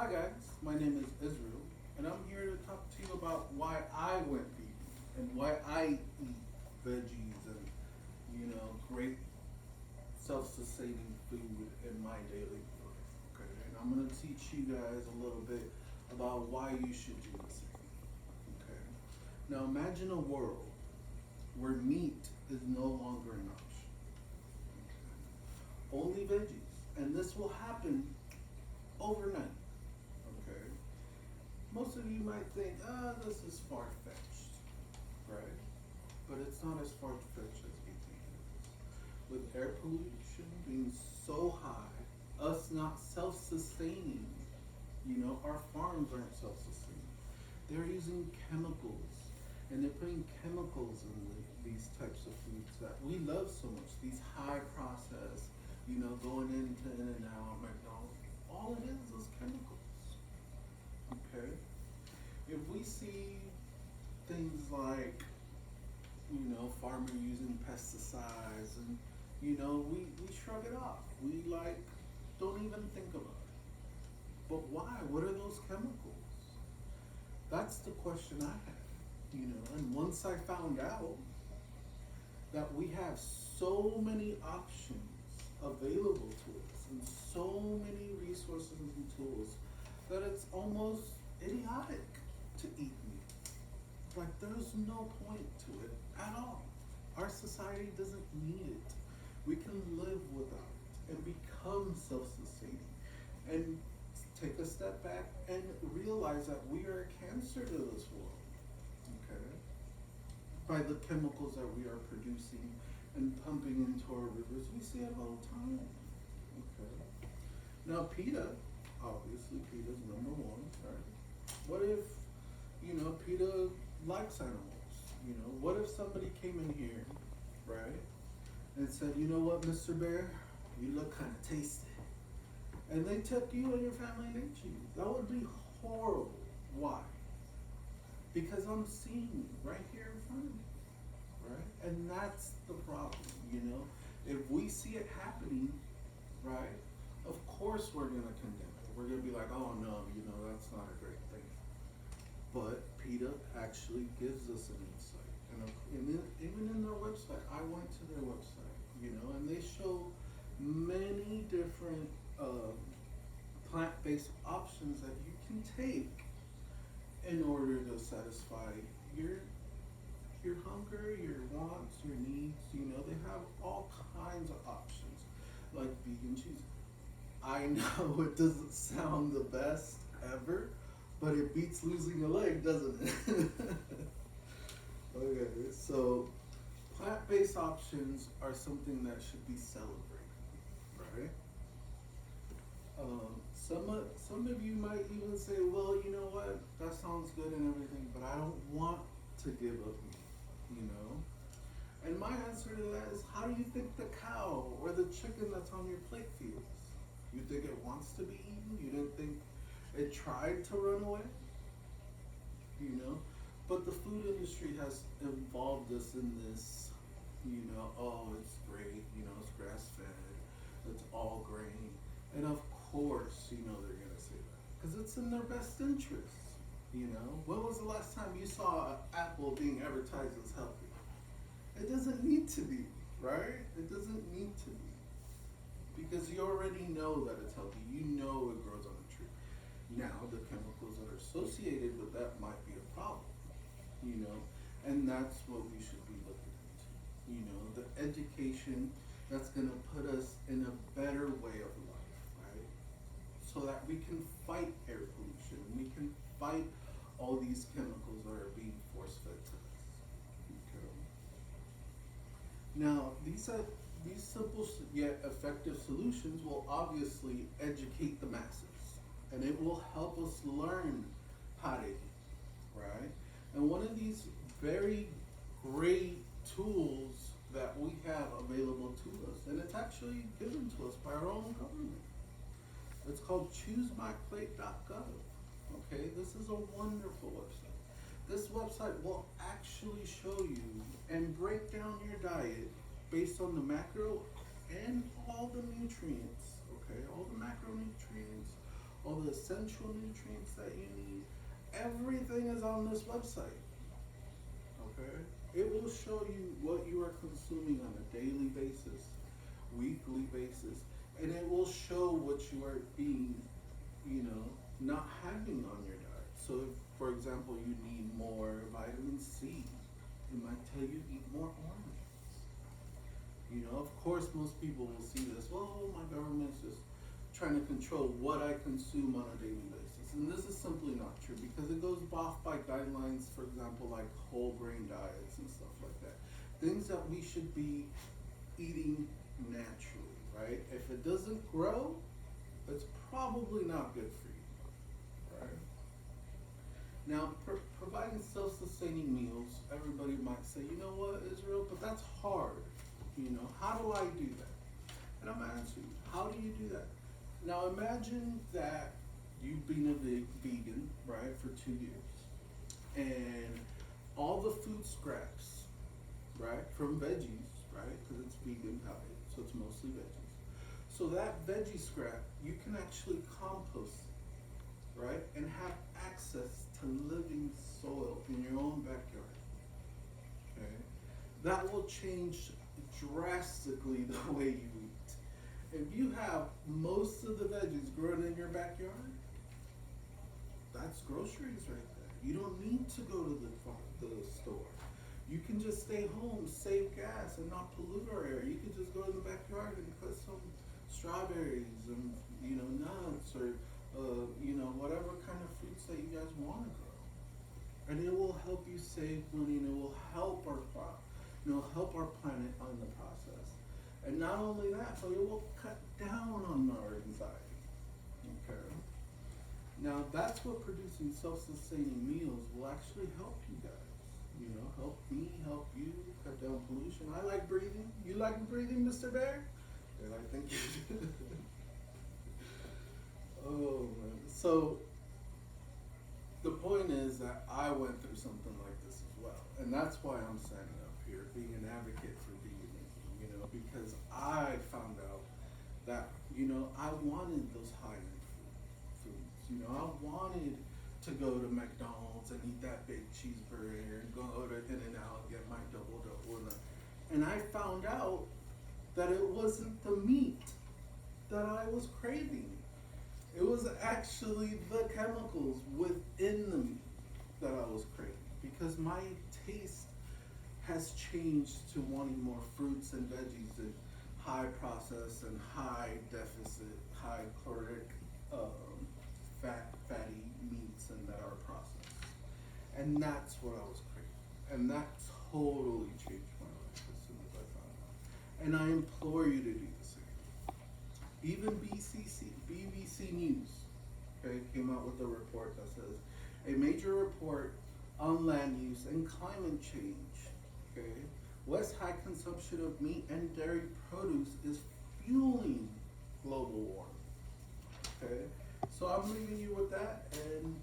Hi guys, my name is Israel, and I'm here to talk to you about why I went vegan and why I eat veggies and great self-sustaining food in my daily life. Okay, and I'm gonna teach you guys a little bit about why you should do the same. Okay, now imagine a world where meat is no longer an option. Okay? Only veggies, and this will happen overnight. Okay, most of you might think, this is far fetched, right? But it's not as far fetched as we think it is. With air pollution being so high, us not self sustaining, our farms aren't self sustaining. They're using chemicals and they're putting chemicals in these types of foods that we love so much. These high processed, going into In-N-Out, McDonald's, all it is chemicals. Okay? If we see things like, farmer using pesticides and, we shrug it off. We like, don't even think about it. But why? What are those chemicals? That's the question I have. And once I found out that we have so many options available to us and so many resources and tools that it's almost idiotic to eat meat. Like there's no point to it at all. Our society doesn't need it. We can live without it and become self-sustaining and take a step back and realize that we are a cancer to this world. Okay? By the chemicals that we are producing and pumping into our rivers. We see it all the time. Okay. Now PETA, obviously PETA's number one, right? What if, PETA likes animals? What if somebody came in here, right, and said, you know what, Mr. Bear, you look kind of tasty. And they took you and your family and ate you. That would be horrible. Why? Because I'm seeing you right here in front of me. Right? And that's the problem, If we see it happening, right, of course we're going to condemn it. We're going to be like, oh no, that's not a great thing. But PETA actually gives us an insight. And even in their website, I went to their website, and they show many different plant-based options that you can take in order to satisfy your hunger, your wants, your needs. They have all kinds of options, like vegan cheese. I know it doesn't sound the best ever, but it beats losing a leg, doesn't it? Okay, so plant-based options are something that should be celebrated, right? Some of you might even say, well, you know what, that sounds good and everything, but I don't want to give up meat. And my answer to that is, how do you think the cow or the chicken that's on your plate feels? You think it wants to be eaten? You didn't think it tried to run away? But the food industry has involved us in this, oh, it's great, it's grass-fed, it's all grain. And of course, they're going to say that. Because it's in their best interest, When was the last time you saw an apple being advertised as healthy? It doesn't need to be, right? It doesn't need to be. Because you already know that it's healthy. You know it grows on a tree. Now, the chemicals that are associated with that might be a problem, And that's what we should be looking into. The education that's going to put us in a better way of life, right? So that we can fight air pollution. We can fight all these chemicals that are being force-fed to us. Okay. Now, these simple yet effective solutions will obviously educate the masses, and it will help us learn how to eat, right? And one of these very great tools that we have available to us, and it's actually given to us by our own government. It's called choosemyplate.gov. Okay, this is a wonderful website. This website will actually show you and break down your diet based on the macro and all the nutrients, okay? All the macronutrients, all the the essential nutrients that you need. Everything is on this website. Okay? It will show you what you are consuming on a daily basis, weekly basis, and it will show what you are being, not having on your diet. So if, for example, you need more vitamin C, it might tell you eat more oranges. Of course, most people will see this. Well, my government's just trying to control what I consume on a daily basis. And this is simply not true because it goes off by guidelines, for example, like whole grain diets and stuff like that. Things that we should be eating naturally, right? If it doesn't grow, it's probably not good for you, right? Now, providing self-sustaining meals, everybody might say, you know what, Israel, but that's hard. How do I do that? And I'm asking you, how do you do that? Now imagine that you've been a vegan, right, for 2 years, and all the food scraps, right, from veggies, right, because it's vegan diet, so it's mostly veggies. So that veggie scrap, you can actually compost, right, and have access to living soil in your own backyard. Okay, that will change drastically the way you eat. If you have most of the veggies grown in your backyard, that's groceries right there. You don't need to go to the store. You can just stay home, save gas, and not pollute our air. You can just go in the backyard and put some strawberries and nuts or whatever kind of fruits that you guys want to grow, and it will help you save money, and it will help our crop. Help our planet on the process. And not only that, but it will cut down on our anxiety. Okay. Now that's what producing self-sustaining meals will actually help you guys. Help me, help you, cut down pollution. I like breathing. You like breathing, Mr. Bear? And I think you do. Oh man. So the point is that I went through something like this as well. And that's why I'm standing up here, being an advocate for veganism, because I found out that, I wanted those high-end foods. I wanted to go to McDonald's and eat that big cheeseburger and go to In-N-Out and get my double. And I found out that it wasn't the meat that I was craving. It was actually the chemicals within the meat that I was craving, because my taste has changed to wanting more fruits and veggies and high processed and high deficit, high caloric, fatty meats and that are processed. And that's what I was craving. And that totally changed my life as soon as I found out. And I implore you to do the same. Even BBC News, okay, came out with a report that says, a major report on land use and climate change, okay, West high consumption of meat and dairy produce is fueling global warming, okay? So I'm leaving you with that, and